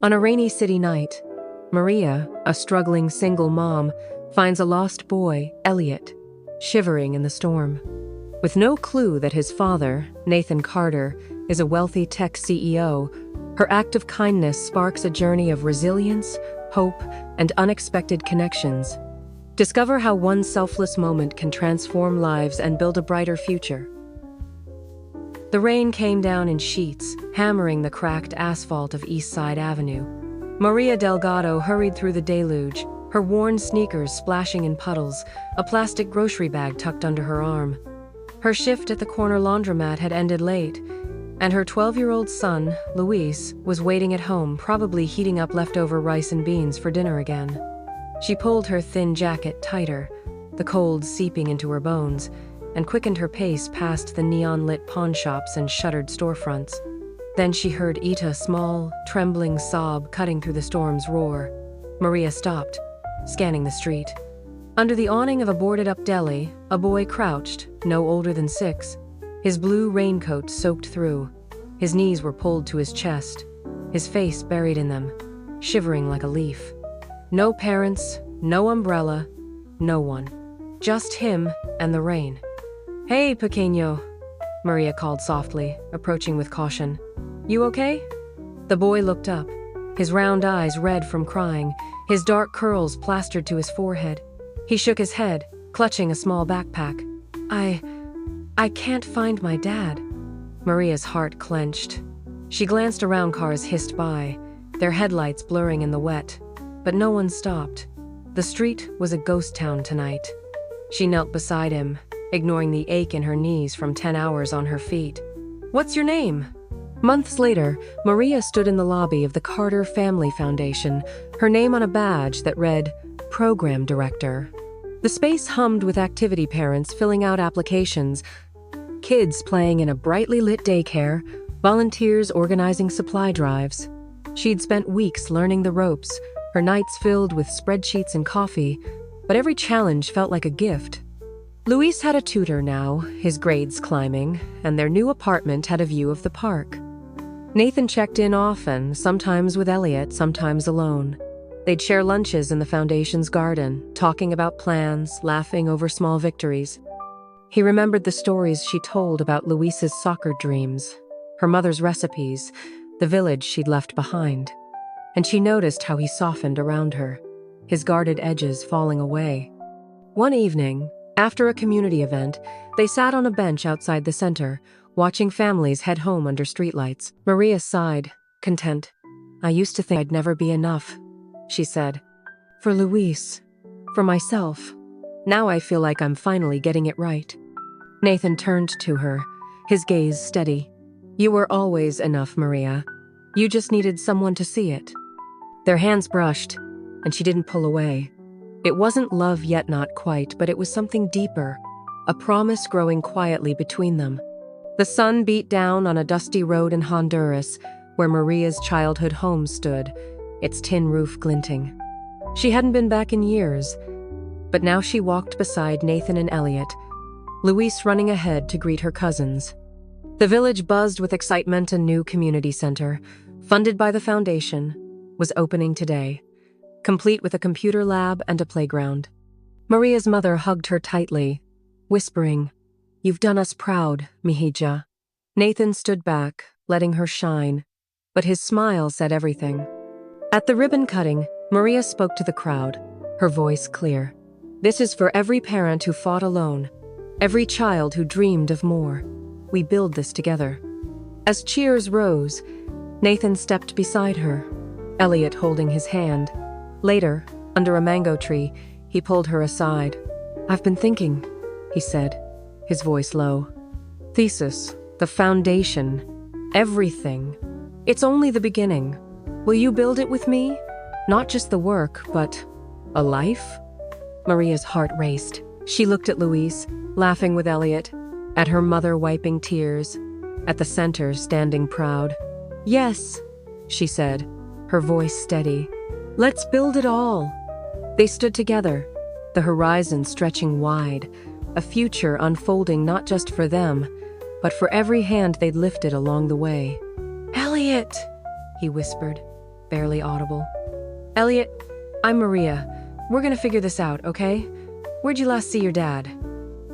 On a rainy city night, Maria, a struggling single mom, finds a lost boy, Elliot, shivering in the storm. With no clue that his father, Nathan Carter, is a wealthy tech CEO, her act of kindness sparks a journey of resilience, hope, and unexpected connections. Discover how one selfless moment can transform lives and build a brighter future. The rain came down in sheets, hammering the cracked asphalt of East Side Avenue. Maria Delgado hurried through the deluge, her worn sneakers splashing in puddles, a plastic grocery bag tucked under her arm. Her shift at the corner laundromat had ended late, and her 12-year-old son, Luis, was waiting at home, probably heating up leftover rice and beans for dinner again. She pulled her thin jacket tighter, the cold seeping into her bones, and quickened her pace past the neon-lit pawn shops and shuttered storefronts. Then she heard Ita's small, trembling sob cutting through the storm's roar. Maria stopped, scanning the street. Under the awning of a boarded-up deli, a boy crouched, no older than 6, his blue raincoat soaked through. His knees were pulled to his chest, his face buried in them, shivering like a leaf. No parents, no umbrella, no one. Just him and the rain. "Hey, pequeño," Maria called softly, approaching with caution. "You okay?" The boy looked up, his round eyes red from crying, his dark curls plastered to his forehead. He shook his head, clutching a small backpack. I can't find my dad." Maria's heart clenched. She glanced around. Cars hissed by, their headlights blurring in the wet, but no one stopped. The street was a ghost town tonight. She knelt beside him, ignoring the ache in her knees from 10 hours on her feet. "What's your name?" Months later, Maria stood in the lobby of the Carter Family Foundation, her name on a badge that read, Program Director. The space hummed with activity parents filling out applications, kids playing in a brightly lit daycare, volunteers organizing supply drives. She'd spent weeks learning the ropes, her nights filled with spreadsheets and coffee, but every challenge felt like a gift. Luis had a tutor now, his grades climbing, and their new apartment had a view of the park. Nathan checked in often, sometimes with Elliot, sometimes alone. They'd share lunches in the foundation's garden, talking about plans, laughing over small victories. He remembered the stories she told about Luis's soccer dreams, her mother's recipes, the village she'd left behind. And she noticed how he softened around her, his guarded edges falling away. One evening, after a community event, they sat on a bench outside the center, watching families head home under streetlights. Maria sighed, content. "I used to think I'd never be enough," she said. "For Luis, for myself. Now I feel like I'm finally getting it right." Nathan turned to her, his gaze steady. "You were always enough, Maria. You just needed someone to see it." Their hands brushed, and she didn't pull away. It wasn't love yet, not quite, but it was something deeper, a promise growing quietly between them. The sun beat down on a dusty road in Honduras, where Maria's childhood home stood, its tin roof glinting. She hadn't been back in years, but now she walked beside Nathan and Elliot, Luis running ahead to greet her cousins. The village buzzed with excitement. A new community center, funded by the foundation, was opening today, complete with a computer lab and a playground. Maria's mother hugged her tightly, whispering, "You've done us proud, Mihija." Nathan stood back, letting her shine, but his smile said everything. At the ribbon cutting, Maria spoke to the crowd, her voice clear. "This is for every parent who fought alone, every child who dreamed of more. We build this together." As cheers rose, Nathan stepped beside her, Elliot holding his hand. Later, under a mango tree, he pulled her aside. "I've been thinking," he said, his voice low. "Thesis, the foundation, everything. It's only the beginning. Will you build it with me? Not just the work, but a life?" Maria's heart raced. She looked at Luis, laughing with Elliot, at her mother wiping tears, at the center standing proud. "Yes," she said, her voice steady. "Let's build it all." They stood together, the horizon stretching wide, a future unfolding not just for them, but for every hand they'd lifted along the way. "Elliot," he whispered. barely audible. "Elliot, I'm Maria. We're gonna figure this out, okay? Where'd you last see your dad?"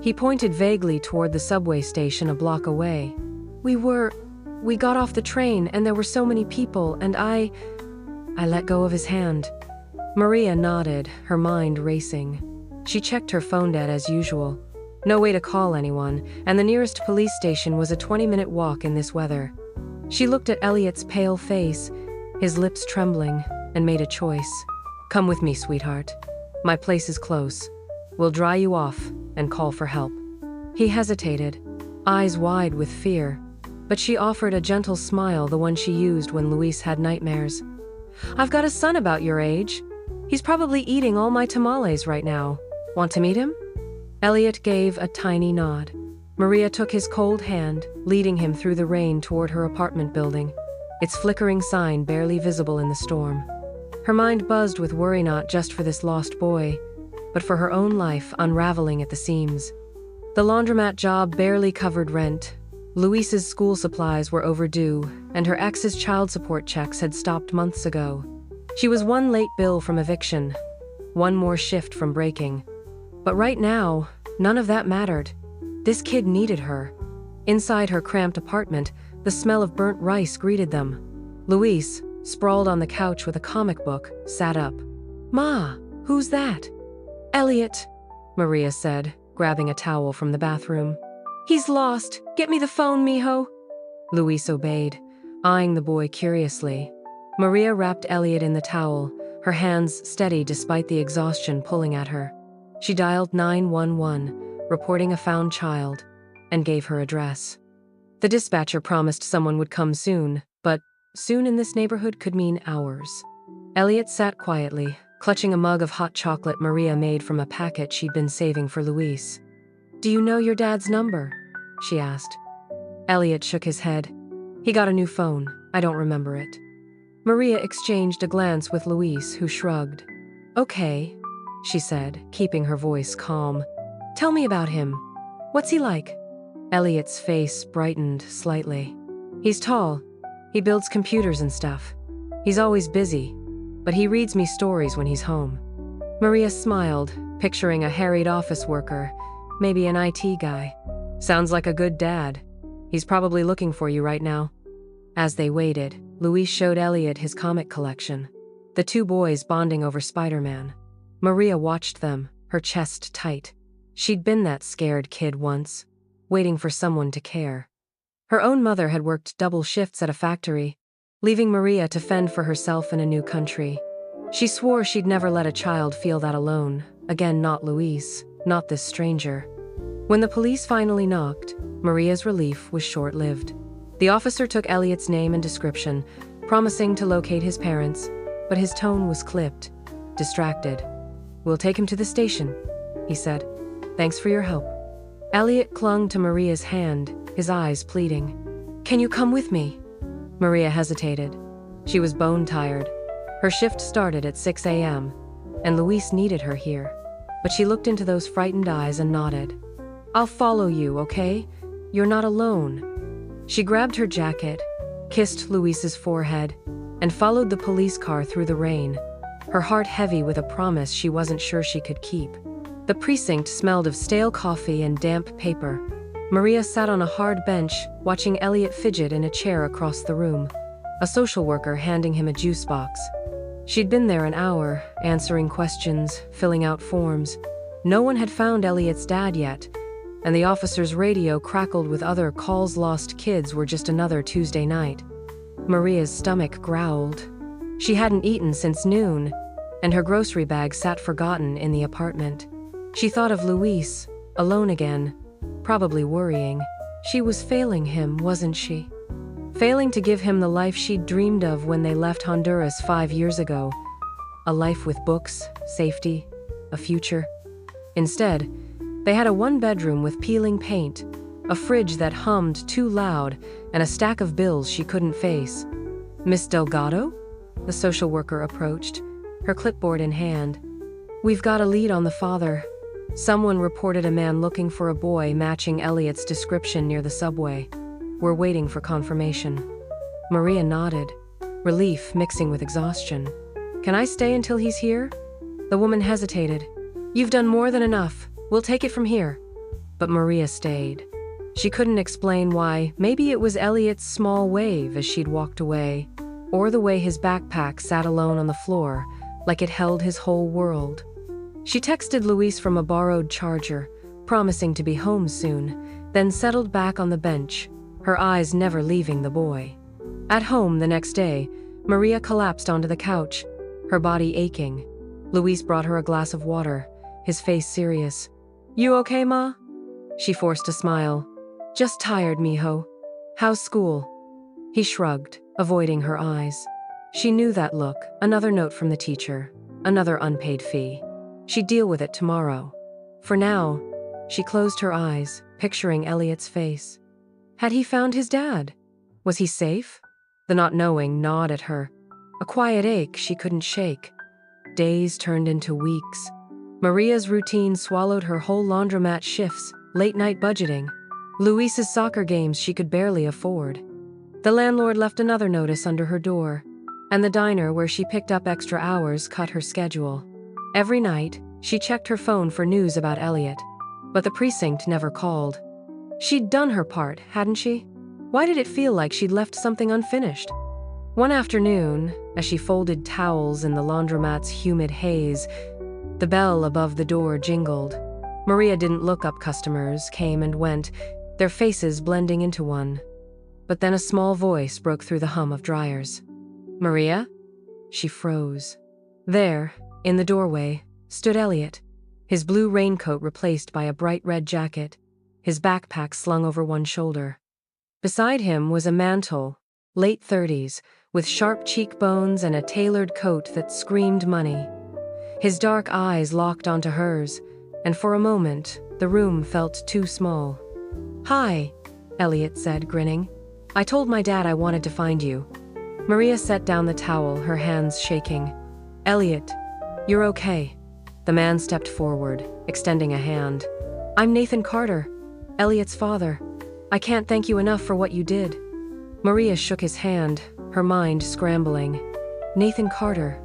He pointed vaguely toward the subway station a block away. We got off the train and there were so many people and I let go of his hand." Maria nodded, her mind racing. She checked her phone data as usual. No way to call anyone, and the nearest police station was a 20-minute walk in this weather. She looked at Elliot's pale face, his lips trembling, and made a choice. "Come with me, sweetheart. My place is close. We'll dry you off and call for help." He hesitated, eyes wide with fear, but she offered a gentle smile, the one she used when Luis had nightmares. "I've got a son about your age. He's probably eating all my tamales right now. Want to meet him?" Elliot gave a tiny nod. Maria took his cold hand, leading him through the rain toward her apartment building, its flickering sign barely visible in the storm. Her mind buzzed with worry, not just for this lost boy, but for her own life unraveling at the seams. The laundromat job barely covered rent. Luis's school supplies were overdue, and her ex's child support checks had stopped months ago. She was one late bill from eviction, one more shift from breaking. But right now, none of that mattered. This kid needed her. Inside her cramped apartment, the smell of burnt rice greeted them. Luis, sprawled on the couch with a comic book, sat up. "Ma, who's that?" "Elliot," Maria said, grabbing a towel from the bathroom. "He's lost. Get me the phone, mijo." Luis obeyed, eyeing the boy curiously. Maria wrapped Elliot in the towel, her hands steady despite the exhaustion pulling at her. She dialed 911, reporting a found child, and gave her address. The dispatcher promised someone would come soon, but soon in this neighborhood could mean hours. Elliot sat quietly, clutching a mug of hot chocolate Maria made from a packet she'd been saving for Luis. "Do you know your dad's number?" she asked. Elliot shook his head. "He got a new phone. I don't remember it." Maria exchanged a glance with Luis, who shrugged. "Okay," she said, keeping her voice calm. "Tell me about him. What's he like?" Elliot's face brightened slightly. "He's tall. He builds computers and stuff. He's always busy, but he reads me stories when he's home." Maria smiled, picturing a harried office worker, maybe an IT guy. "Sounds like a good dad. He's probably looking for you right now." As they waited, Luis showed Elliot his comic collection, the two boys bonding over Spider-Man. Maria watched them, her chest tight. She'd been that scared kid once, waiting for someone to care. Her own mother had worked double shifts at a factory, leaving Maria to fend for herself in a new country. She swore she'd never let a child feel that alone. Again, not Luis, not this stranger. When the police finally knocked, Maria's relief was short-lived. The officer took Elliot's name and description, promising to locate his parents, but his tone was clipped, distracted. "We'll take him to the station," he said. "Thanks for your help." Elliot clung to Maria's hand, his eyes pleading. "Can you come with me?" Maria hesitated. She was bone-tired. Her shift started at 6 a.m., and Luis needed her here. But she looked into those frightened eyes and nodded. "I'll follow you, okay? You're not alone." She grabbed her jacket, kissed Luis's forehead, and followed the police car through the rain, her heart heavy with a promise she wasn't sure she could keep. The precinct smelled of stale coffee and damp paper. Maria sat on a hard bench, watching Elliot fidget in a chair across the room, a social worker handing him a juice box. She'd been there an hour, answering questions, filling out forms. No one had found Elliot's dad yet, and the officer's radio crackled with other calls. Lost kids were just another Tuesday night. Maria's stomach growled. She hadn't eaten since noon, and her grocery bag sat forgotten in the apartment. She thought of Luis, alone again, probably worrying. She was failing him, wasn't she? Failing to give him the life she'd dreamed of when they left Honduras 5 years ago. A life with books, safety, a future. Instead, they had a one-bedroom with peeling paint, a fridge that hummed too loud, and a stack of bills she couldn't face. "Miss Delgado?" The social worker approached, her clipboard in hand. "We've got a lead on the father. Someone reported a man looking for a boy matching Elliot's description near the subway. We're waiting for confirmation." Maria nodded, relief mixing with exhaustion. "Can I stay until he's here?" The woman hesitated. "You've done more than enough. We'll take it from here." But Maria stayed. She couldn't explain why. Maybe it was Elliot's small wave as she'd walked away, or the way his backpack sat alone on the floor, like it held his whole world. She texted Luis from a borrowed charger, promising to be home soon, then settled back on the bench, her eyes never leaving the boy. At home the next day, Maria collapsed onto the couch, her body aching. Luis brought her a glass of water, his face serious. "You okay, Ma?" She forced a smile. "Just tired, mijo. How's school?" He shrugged, avoiding her eyes. She knew that look, another note from the teacher, another unpaid fee. She'd deal with it tomorrow. For now, she closed her eyes, picturing Elliot's face. Had he found his dad? Was he safe? The not knowing gnawed at her, a quiet ache she couldn't shake. Days turned into weeks. Maria's routine swallowed her whole laundromat shifts, late-night budgeting, Luis's soccer games she could barely afford. The landlord left another notice under her door, and the diner where she picked up extra hours cut her schedule. Every night, she checked her phone for news about Elliot, but the precinct never called. She'd done her part, hadn't she? Why did it feel like she'd left something unfinished? One afternoon, as she folded towels in the laundromat's humid haze, the bell above the door jingled. Maria didn't look up. Customers came and went, their faces blending into one. But then a small voice broke through the hum of dryers. "Maria?" She froze. There, in the doorway, stood Elliot, his blue raincoat replaced by a bright red jacket, his backpack slung over one shoulder. Beside him was a mantle, late 30s, with sharp cheekbones and a tailored coat that screamed money. His dark eyes locked onto hers, and for a moment, the room felt too small. "Hi," Elliot said, grinning. "I told my dad I wanted to find you." Maria set down the towel, her hands shaking. "Elliot, you're okay." The man stepped forward, extending a hand. "I'm Nathan Carter, Elliot's father. I can't thank you enough for what you did." Maria shook his hand, her mind scrambling. Nathan Carter.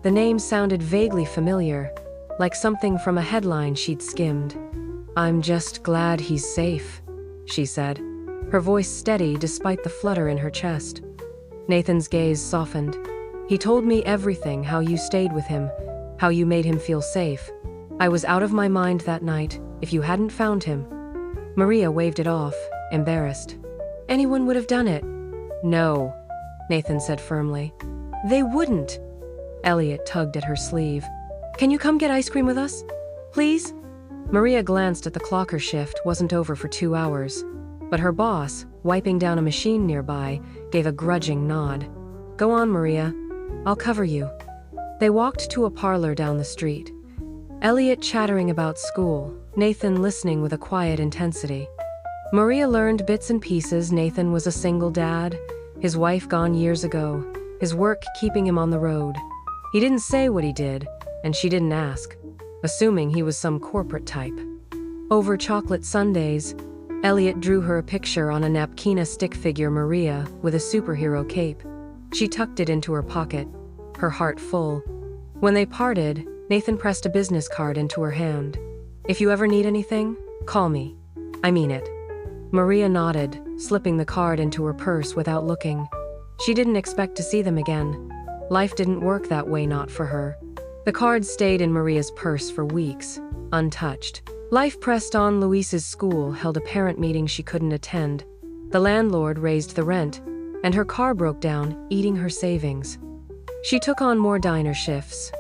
The name sounded vaguely familiar, like something from a headline she'd skimmed. "I'm just glad he's safe," she said, her voice steady despite the flutter in her chest. Nathan's gaze softened. "He told me everything, how you stayed with him, how you made him feel safe. I was out of my mind that night, if you hadn't found him." Maria waved it off, embarrassed. "Anyone would have done it." "No," Nathan said firmly. "They wouldn't." Elliot tugged at her sleeve. "Can you come get ice cream with us? Please?" Maria glanced at the clock. Her shift wasn't over for 2 hours, but her boss, wiping down a machine nearby, gave a grudging nod. "Go on, Maria. I'll cover you." They walked to a parlor down the street. Elliot chattering about school, Nathan listening with a quiet intensity. Maria learned bits and pieces. Nathan was a single dad, his wife gone years ago, his work keeping him on the road. He didn't say what he did, and she didn't ask, assuming he was some corporate type. Over chocolate sundaes, Elliot drew her a picture on a napkin, a stick figure Maria with a superhero cape. She tucked it into her pocket, her heart full. When they parted, Nathan pressed a business card into her hand. "If you ever need anything, call me. I mean it." Maria nodded, slipping the card into her purse without looking. She didn't expect to see them again. Life didn't work that way, not for her. The card stayed in Maria's purse for weeks, untouched. Life pressed on. Luis's school held a parent meeting she couldn't attend. The landlord raised the rent, and her car broke down, eating her savings. She took on more diner shifts,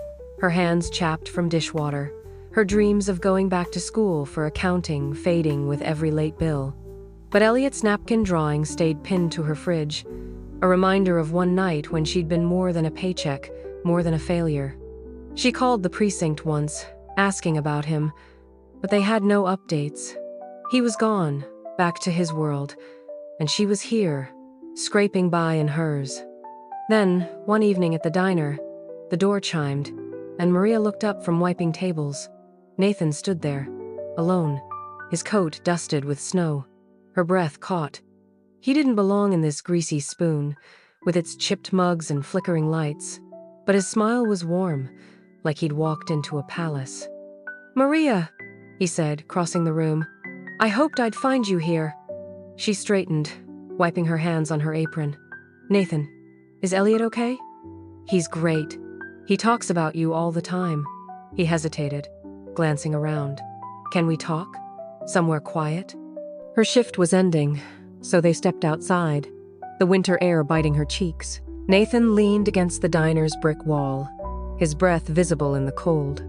her hands chapped from dishwater, her dreams of going back to school for accounting fading with every late bill. But Elliot's napkin drawing stayed pinned to her fridge, a reminder of one night when she'd been more than a paycheck, more than a failure. She called the precinct once, asking about him, but they had no updates. He was gone, back to his world, and she was here, scraping by in hers. Then, one evening at the diner, the door chimed, and Maria looked up from wiping tables. Nathan stood there, alone, his coat dusted with snow, her breath caught. He didn't belong in this greasy spoon, with its chipped mugs and flickering lights, but his smile was warm, like he'd walked into a palace. "Maria," he said, crossing the room. "I hoped I'd find you here." She straightened, wiping her hands on her apron. "Nathan, is Elliot okay?" "He's great. He talks about you all the time." He hesitated, glancing around. "Can we talk? Somewhere quiet?" Her shift was ending, so they stepped outside, the winter air biting her cheeks. Nathan leaned against the diner's brick wall, his breath visible in the cold.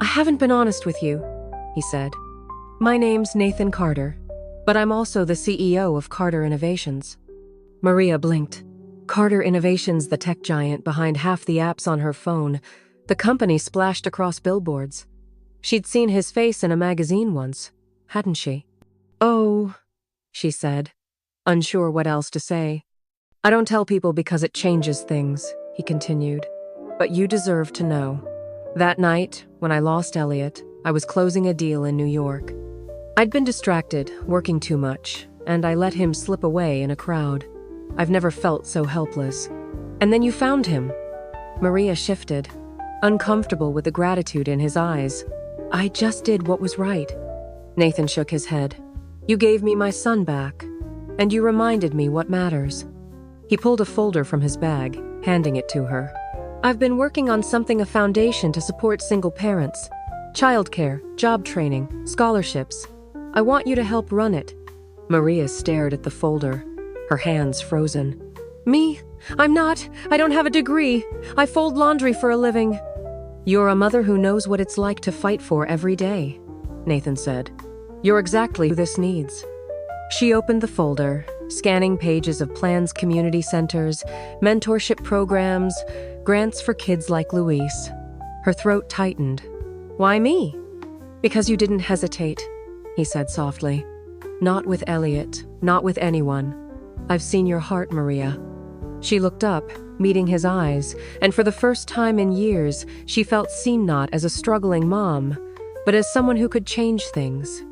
"I haven't been honest with you," he said. "My name's Nathan Carter, but I'm also the CEO of Carter Innovations." Maria blinked. Carter Innovations, the tech giant behind half the apps on her phone, the company splashed across billboards. She'd seen his face in a magazine once, hadn't she? "Oh," she said, unsure what else to say. "I don't tell people because it changes things," he continued. "But you deserve to know. That night, when I lost Elliot, I was closing a deal in New York. I'd been distracted, working too much, and I let him slip away in a crowd. I've never felt so helpless. And then you found him." Maria shifted, uncomfortable with the gratitude in his eyes. "I just did what was right." Nathan shook his head. "You gave me my son back, and you reminded me what matters." He pulled a folder from his bag, handing it to her. "I've been working on something, a foundation to support single parents. Childcare, job training, scholarships. I want you to help run it." Maria stared at the folder, her hands frozen. "Me? I don't have a degree. I fold laundry for a living." "You're a mother who knows what it's like to fight for every day," Nathan said. "You're exactly who this needs." She opened the folder, scanning pages of plans, community centers, mentorship programs, grants for kids like Luis. Her throat tightened. "Why me?" "Because you didn't hesitate," he said softly. "Not with Elliot, not with anyone. I've seen your heart, Maria." She looked up, meeting his eyes, and for the first time in years, she felt seen not as a struggling mom, but as someone who could change things,